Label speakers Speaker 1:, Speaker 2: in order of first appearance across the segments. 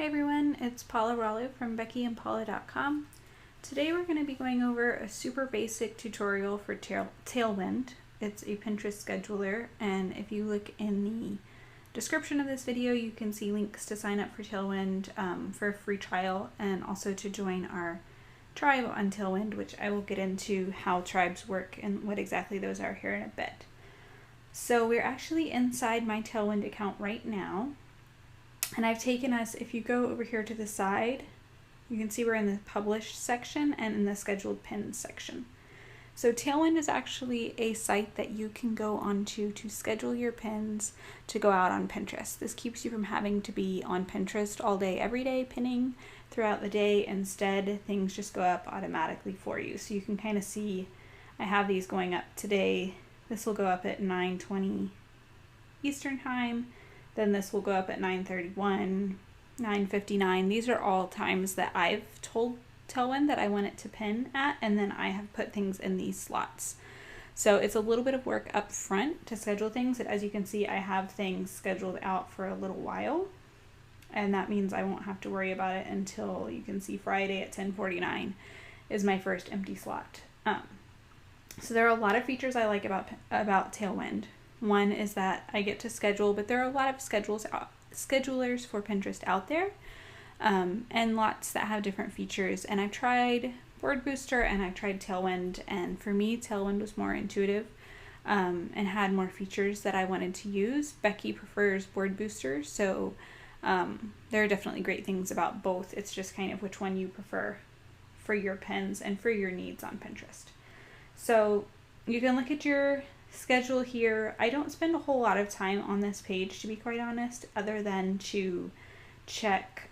Speaker 1: Hi everyone, it's Paula Rollo from beckyandpaula.com. Today we're going to be going over a super basic tutorial for Tailwind. It's a Pinterest scheduler, and if you look in the description of this video you can see links to sign up for Tailwind for a free trial, and also to join our tribe on Tailwind, which I will get into how tribes work and what exactly those are here in a bit. So we're actually inside my Tailwind account right now. And I've taken us, if you go over here to the side, you can see we're in the published section and in the scheduled pins section. So Tailwind is actually a site that you can go onto to schedule your pins to go out on Pinterest. This keeps you from having to be on Pinterest all day, every day, pinning throughout the day. Instead, things just go up automatically for you. So you can kind of see, I have these going up today. This will go up at 9:20 Eastern Time. Then this will go up at 9:31, 9:59. These are all times that I've told Tailwind that I want it to pin at, and then I have put things in these slots. So it's a little bit of work up front to schedule things. And as you can see, I have things scheduled out for a little while, and that means I won't have to worry about it until, you can see, Friday at 10:49 is my first empty slot. So there are a lot of features I like about Tailwind. One is that I get to schedule, but there are a lot of schedulers for Pinterest out there, and lots that have different features. And I've tried Board Booster and I've tried Tailwind, and for me, Tailwind was more intuitive and had more features that I wanted to use. Becky prefers Board Booster, so there are definitely great things about both. It's just kind of which one you prefer for your pins and for your needs on Pinterest. So you can look at your schedule here. I don't spend a whole lot of time on this page, to be quite honest, other than to check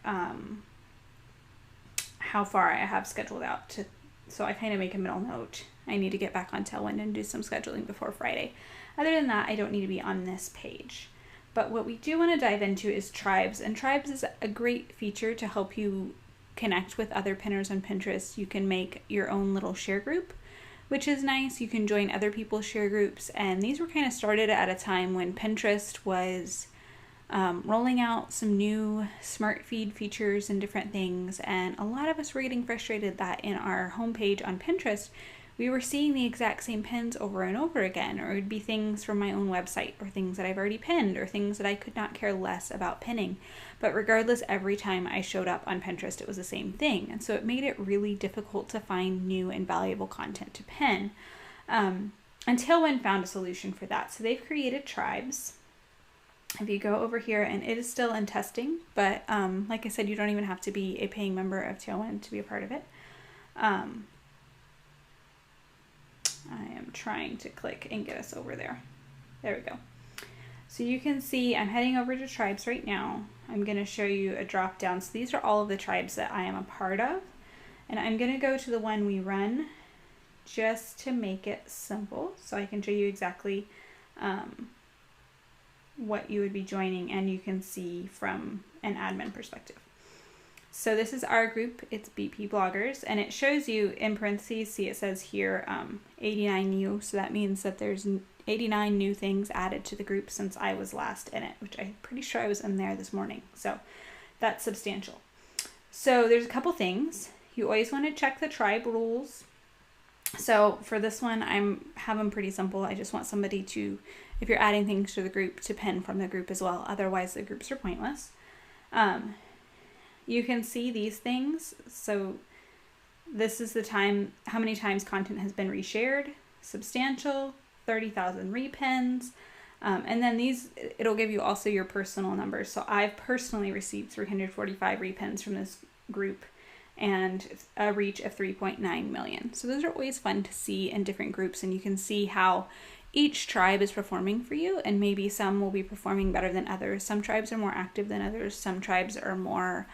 Speaker 1: how far I have scheduled out to. So I kind of make a middle note. I need to get back on Tailwind and do some scheduling before Friday. Other than that, I don't need to be on this page. But what we do want to dive into is tribes, and tribes is a great feature to help you connect with other pinners on Pinterest. You can make your own little share group, which is nice. You can join other people's share groups, and these were kind of started at a time when Pinterest was rolling out some new smart feed features and different things, and a lot of us were getting frustrated that in our homepage on Pinterest we were seeing the exact same pins over and over again, or it would be things from my own website, or things that I've already pinned, or things that I could not care less about pinning. But regardless, every time I showed up on Pinterest, it was the same thing. And so it made it really difficult to find new and valuable content to pin. And Tailwind found a solution for that. So they've created tribes. If you go over here, and it is still in testing, but like I said, you don't even have to be a paying member of Tailwind to be a part of it. I am trying to click and get us over there. There we go. So you can see I'm heading over to tribes right now. I'm going to show you a drop down. So these are all of the tribes that I am a part of. And I'm going to go to the one we run just to make it simple, so I can show you exactly what you would be joining, and you can see from an admin perspective. So this is our group, it's BP Bloggers, and it shows you in parentheses, see it says here 89 new, so that means that there's 89 new things added to the group since I was last in it, which I'm pretty sure I was in there this morning, so that's substantial. So there's a couple things. You always want to check the tribe rules. So for this one, I have them pretty simple. I just want somebody to, if you're adding things to the group, to pin from the group as well, otherwise the groups are pointless. You can see these things. So this is the time, how many times content has been reshared, substantial, 30,000 repins. And then these, it'll give you also your personal numbers. So I've personally received 345 repins from this group and a reach of 3.9 million. So those are always fun to see in different groups, and you can see how each tribe is performing for you, and maybe some will be performing better than others. Some tribes are more active than others. Some tribes are more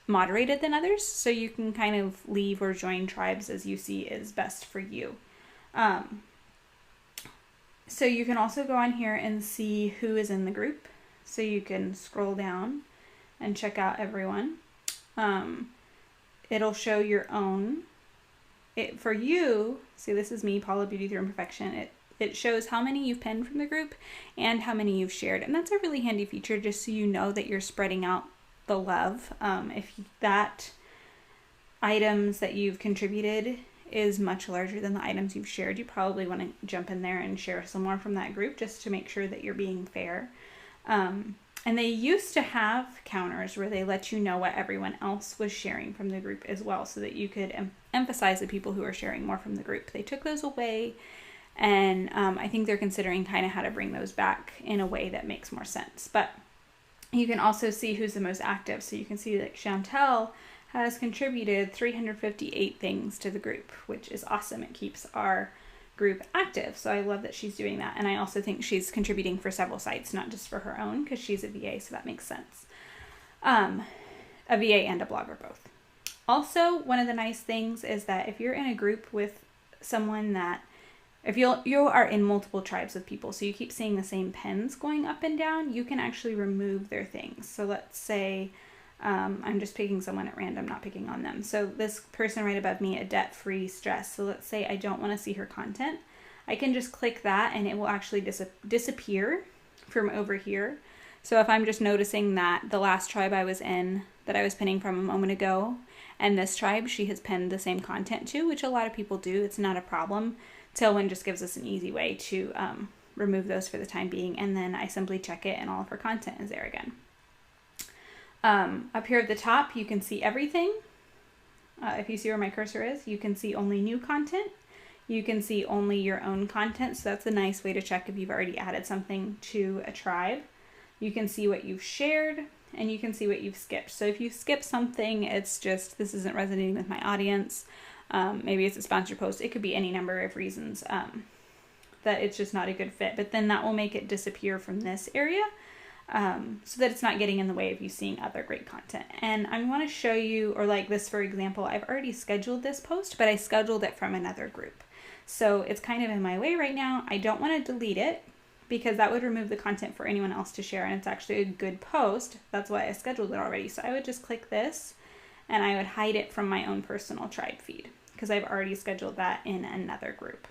Speaker 1: moderated than others, so you can kind of leave or join tribes as you see is best for you. So you can also go on here and see who is in the group, so you can scroll down and check out everyone. It'll show your own. For you, see, this is me, Paula Beauty Through Imperfection. It shows how many you've pinned from the group and how many you've shared. And that's a really handy feature, just so you know that you're spreading out the love. If that items that you've contributed is much larger than the items you've shared, you probably want to jump in there and share some more from that group just to make sure that you're being fair. And they used to have counters where they let you know what everyone else was sharing from the group as well, so that you could emphasize the people who are sharing more from the group. They took those away, and I think they're considering kind of how to bring those back in a way that makes more sense. But you can also see who's the most active. So you can see that Chantel has contributed 358 things to the group, which is awesome. It keeps our group active. So I love that she's doing that. And I also think she's contributing for several sites, not just for her own, because she's a VA, so that makes sense. A VA and a blogger both. Also, one of the nice things is that if you're in a group with someone that, if you are in multiple tribes of people, so you keep seeing the same pins going up and down, you can actually remove their things. So let's say, I'm just picking someone at random, not picking on them. So this person right above me, a debt-free stress. So let's say I don't want to see her content. I can just click that and it will actually disappear from over here. So if I'm just noticing that the last tribe I was in, that I was pinning from a moment ago, and this tribe, she has pinned the same content to, which a lot of people do. It's not a problem. Tailwind just gives us an easy way to remove those for the time being. And then I simply check it and all of her content is there again. Up here at the top, you can see everything. If you see where my cursor is, you can see only new content. You can see only your own content. So that's a nice way to check if you've already added something to a tribe. You can see what you've shared and you can see what you've skipped. So if you skip something, it's just, this isn't resonating with my audience. Maybe it's a sponsored post. It could be any number of reasons that it's just not a good fit. But then that will make it disappear from this area. So that it's not getting in the way of you seeing other great content. And I want to show you, or like this, for example, I've already scheduled this post, but I scheduled it from another group. So it's kind of in my way right now. I don't want to delete it because that would remove the content for anyone else to share. And it's actually a good post. That's why I scheduled it already. So I would just click this and I would hide it from my own personal tribe feed because I've already scheduled that in another group.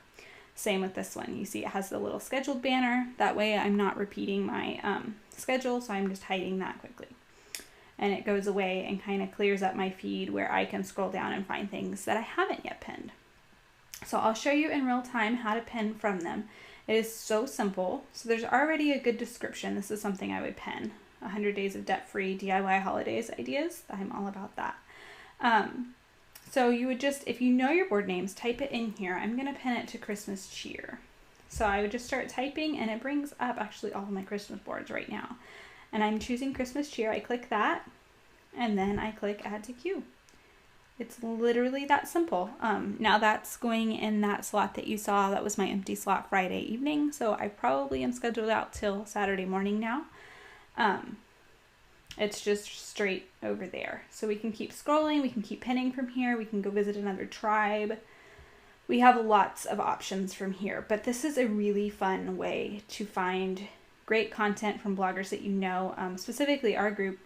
Speaker 1: Same with this one. You see it has the little scheduled banner. That way I'm not repeating my schedule, so I'm just hiding that quickly. And it goes away and kind of clears up my feed where I can scroll down and find things that I haven't yet pinned. So I'll show you in real time how to pin from them. It is so simple. So there's already a good description. This is something I would pin. 100 days of debt-free DIY holidays ideas. I'm all about that. So you would just, if you know your board names, type it in here. I'm going to pin it to Christmas cheer. So I would just start typing and it brings up actually all of my Christmas boards right now. And I'm choosing Christmas cheer. I click that and then I click add to queue. It's literally that simple. Now that's going in that slot that you saw. That was my empty slot Friday evening. So I probably am scheduled out till Saturday morning now. It's just straight over there. So we can keep scrolling, we can keep pinning from here, we can go visit another tribe. We have lots of options from here, but this is a really fun way to find great content from bloggers that you know, specifically our group.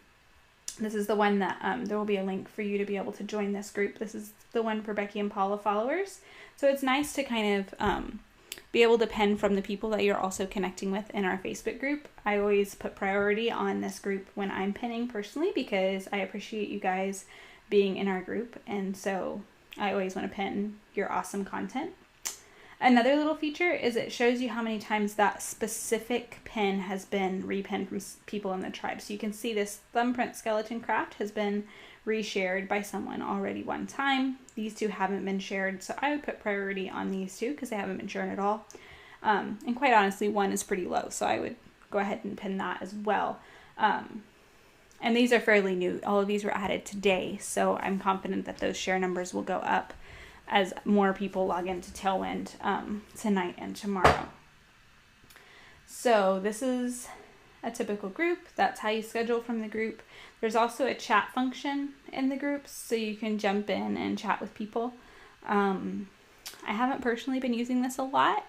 Speaker 1: This is the one that there will be a link for you to be able to join this group. This is the one for Becky and Paula followers. So it's nice to kind of be able to pin from the people that you're also connecting with in our Facebook group. I always put priority on this group when I'm pinning personally because I appreciate you guys being in our group. And so I always want to pin your awesome content. Another little feature is it shows you how many times that specific pin has been repinned from people in the tribe. So you can see this thumbprint skeleton craft has been reshared by someone already one time. These two haven't been shared, so I would put priority on these two because they haven't been shared at all. And quite honestly, one is pretty low, so I would go ahead and pin that as well. And these are fairly new. All of these were added today, so I'm confident that those share numbers will go up as more people log into Tailwind tonight and tomorrow. So this is a typical group. That's how you schedule from the group. There's also a chat function in the groups, so you can jump in and chat with people. I haven't personally been using this a lot,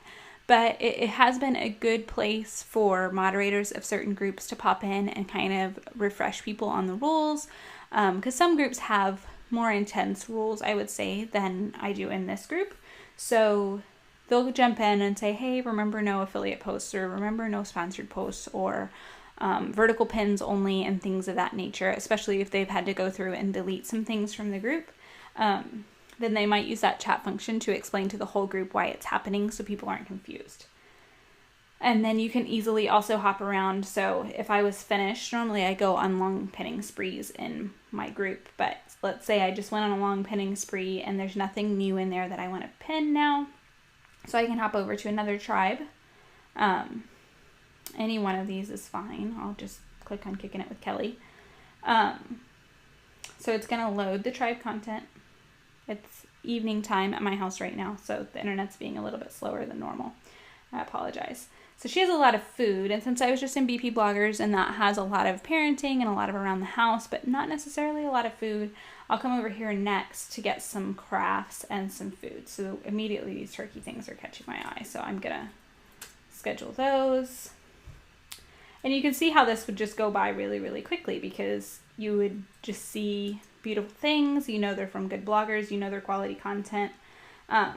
Speaker 1: but it has been a good place for moderators of certain groups to pop in and kind of refresh people on the rules, because some groups have more intense rules, I would say, than I do in this group. So they'll jump in and say, hey, remember no affiliate posts, or remember no sponsored posts, or vertical pins only and things of that nature, especially if they've had to go through and delete some things from the group. Then they might use that chat function to explain to the whole group why it's happening so people aren't confused. And then you can easily also hop around. So if I was finished, normally I go on long pinning sprees in my group, but let's say I just went on a long pinning spree and there's nothing new in there that I want to pin now. So I can hop over to another tribe. Any one of these is fine. I'll just click on Kicking It with Kelly. So it's going to load the tribe content. It's evening time at my house right now, so the internet's being a little bit slower than normal. I apologize. So she has a lot of food, and since I was just in BP Bloggers and that has a lot of parenting and a lot of around the house, but not necessarily a lot of food, I'll come over here next to get some crafts and some food. So immediately these turkey things are catching my eye, so I'm gonna schedule those. And you can see how this would just go by really, really quickly because you would just see beautiful things, you know they're from good bloggers, you know they're quality content, and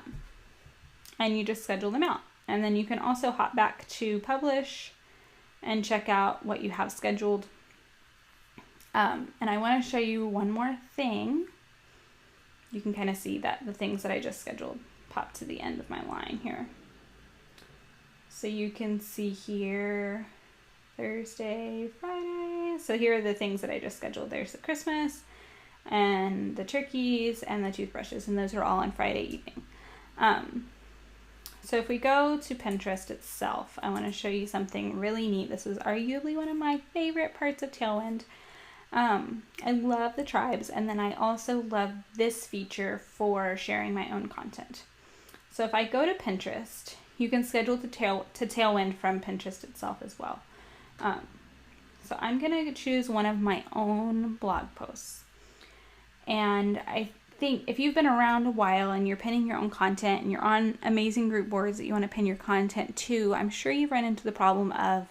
Speaker 1: you just schedule them out. And then you can also hop back to publish and check out what you have scheduled. And I want to show you one more thing. You can kind of see that the things that I just scheduled pop to the end of my line here. So you can see here Thursday, Friday. So here are the things that I just scheduled. There's the Christmas and the turkeys and the toothbrushes, and those are all on Friday evening. So if we go to Pinterest itself, I want to show you something really neat. This is arguably one of my favorite parts of Tailwind. I love the tribes, and then I also love this feature for sharing my own content. So if I go to Pinterest, you can schedule to Tailwind from Pinterest itself as well. So I'm going to choose one of my own blog posts. And I think if you've been around a while and you're pinning your own content and you're on amazing group boards that you want to pin your content to, I'm sure you've run into the problem of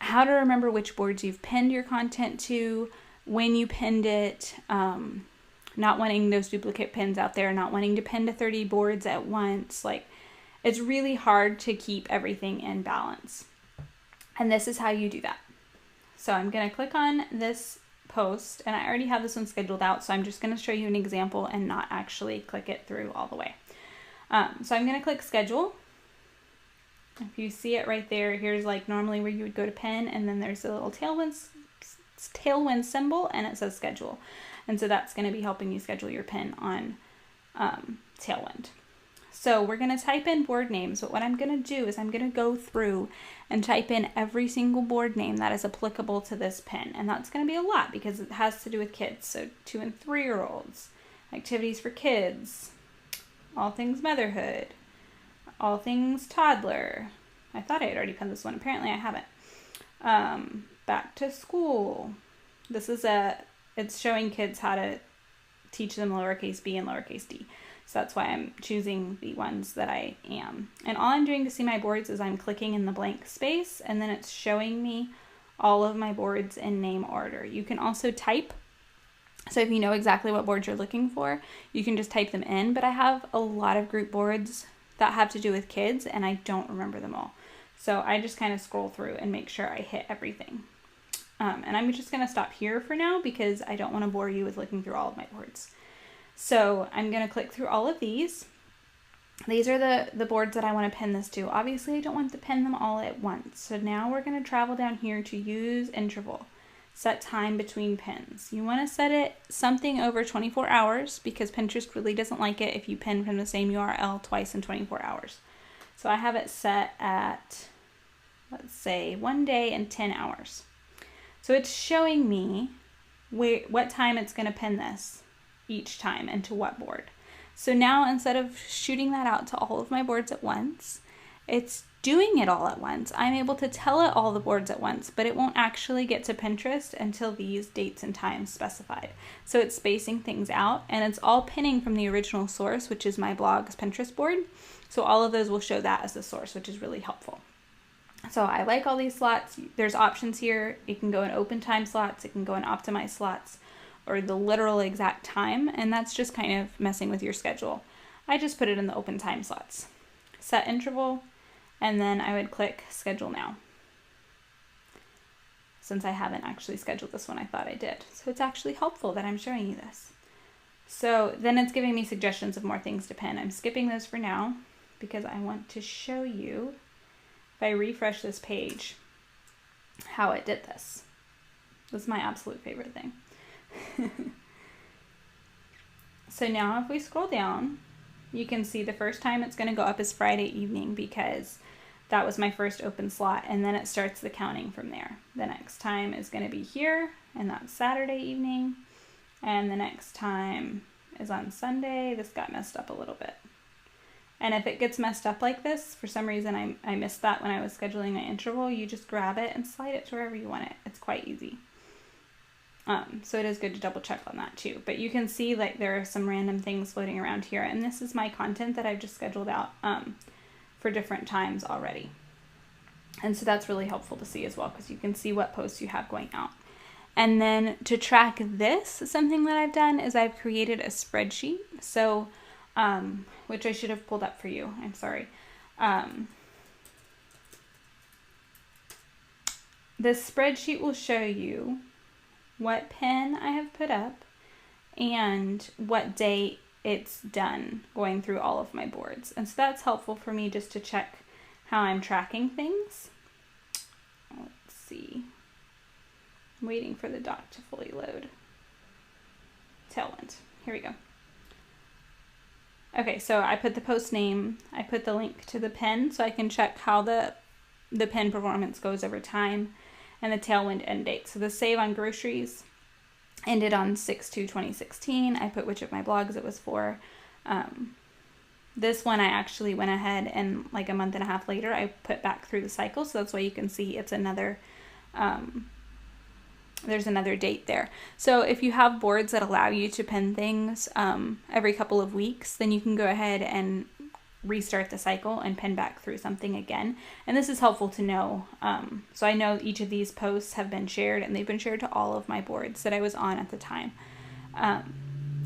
Speaker 1: how to remember which boards you've pinned your content to, when you pinned it, not wanting those duplicate pins out there, not wanting to pin to 30 boards at once. Like, it's really hard to keep everything in balance. And this is how you do that. So I'm going to click on this post, and I already have this one scheduled out, so I'm just going to show you an example and not actually click it through all the way. So I'm going to click schedule. If you see it right there, here's like normally where you would go to pin, and then there's a little tailwind symbol, and it says schedule. And so that's going to be helping you schedule your pin on Tailwind. So we're going to type in board names, but what I'm going to do is I'm going to go through and type in every single board name that is applicable to this pin. And that's going to be a lot because it has to do with kids. So 2- and 3-year-olds, activities for kids, all things motherhood, all things toddler. I thought I had already pinned this one. Apparently I haven't. Back to school. This is it's showing kids how to teach them lowercase b and lowercase d. So that's why I'm choosing the ones that I am. And all I'm doing to see my boards is I'm clicking in the blank space, and then it's showing me all of my boards in name order. You can also type. So if you know exactly what boards you're looking for, you can just type them in. But I have a lot of group boards that have to do with kids, and I don't remember them all. So I just kind of scroll through and make sure I hit everything. And I'm just going to stop here for now because I don't want to bore you with looking through all of my boards. So I'm going to click through all of these. These are the boards that I want to pin this to. Obviously, I don't want to pin them all at once. So now we're going to travel down here to use interval. Set time between pins. You want to set it something over 24 hours because Pinterest really doesn't like it if you pin from the same URL twice in 24 hours. So I have it set at, let's say, 1 day and 10 hours. So it's showing me what time it's going to pin this each time and to what board. So now instead of shooting that out to all of my boards at once, it's doing it all at once. I'm able to tell it all the boards at once, but it won't actually get to Pinterest until these dates and times specified. So it's spacing things out, and it's all pinning from the original source, which is my blog's Pinterest board. So all of those will show that as the source, which is really helpful. So I like all these slots. There's options here. It can go in open time slots. It can go in optimized slots, or the literal exact time, and that's just kind of messing with your schedule. I just put it in the open time slots. Set interval, and then I would click schedule now. since I haven't actually scheduled this one. I thought I did. So it's actually helpful that I'm showing you this. So then it's giving me suggestions of more things to pin. I'm skipping those for now because I want to show you, if I refresh this page, how it did this. This is my absolute favorite thing. So now if we scroll down, you can see the first time it's going to go up is Friday evening because that was my first open slot, and then it starts the counting from there. The next time is going to be here, and that's Saturday evening, and the next time is on Sunday. This got messed up a little bit. And if it gets messed up like this, for some reason I missed that when I was scheduling my interval, you just grab it and slide it to wherever you want it. It's quite easy. So it is good to double check on that too. But you can see like there are some random things floating around here, and this is my content that I've just scheduled out for different times already. And so that's really helpful to see as well, because you can see what posts you have going out. And then to track this, something that I've done is I've created a spreadsheet. So, which I should have pulled up for you. I'm sorry. This spreadsheet will show you what pin I have put up and what day it's done going through all of my boards. And so that's helpful for me just to check how I'm tracking things. Let's see. I'm waiting for the doc to fully load. Tailwind. Here we go. Okay, so I put the post name, I put the link to the pin so I can check how the pin performance goes over time, and the Tailwind end date. So the save on groceries ended on 6/2/2016. I put which of my blogs it was for. This one I actually went ahead and like a month and a half later I put back through the cycle, so that's why you can see it's another there's another date there. So if you have boards that allow you to pin things every couple of weeks, then you can go ahead and restart the cycle and pin back through something again. And this is helpful to know. So I know each of these posts have been shared, and they've been shared to all of my boards that I was on at the time.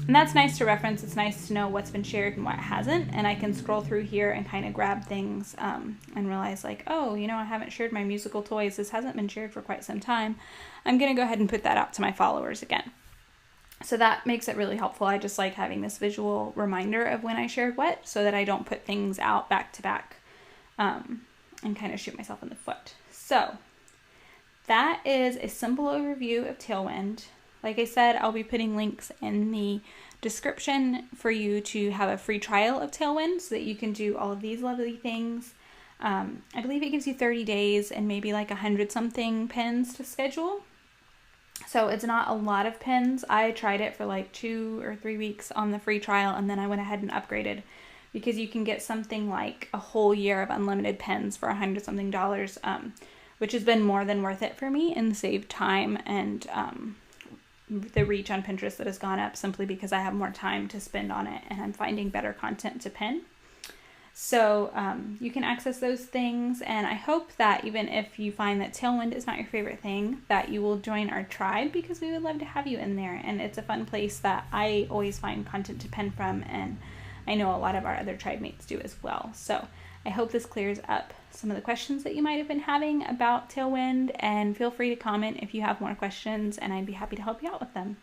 Speaker 1: And that's nice to reference. It's nice to know what's been shared and what hasn't. And I can scroll through here and kind of grab things and realize like, oh, you know, I haven't shared my musical toys. This hasn't been shared for quite some time. I'm going to go ahead and put that out to my followers again. So that makes it really helpful. I just like having this visual reminder of when I shared what, so that I don't put things out back to back and kind of shoot myself in the foot. So that is a simple overview of Tailwind. Like I said, I'll be putting links in the description for you to have a free trial of Tailwind so that you can do all of these lovely things. I believe it gives you 30 days and maybe like 100-something pins to schedule. So it's not a lot of pins. I tried it for like 2 or 3 weeks on the free trial, and then I went ahead and upgraded because you can get something like a whole year of unlimited pins for $100-something, which has been more than worth it for me and saved time and the reach on Pinterest that has gone up simply because I have more time to spend on it and I'm finding better content to pin. So you can access those things, and I hope that even if you find that Tailwind is not your favorite thing, that you will join our tribe, because we would love to have you in there, and it's a fun place that I always find content to pin from, and I know a lot of our other tribe mates do as well. So I hope this clears up some of the questions that you might have been having about Tailwind, and feel free to comment if you have more questions, and I'd be happy to help you out with them.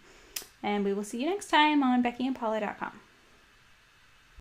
Speaker 1: And we will see you next time on BeckyandPaula.com.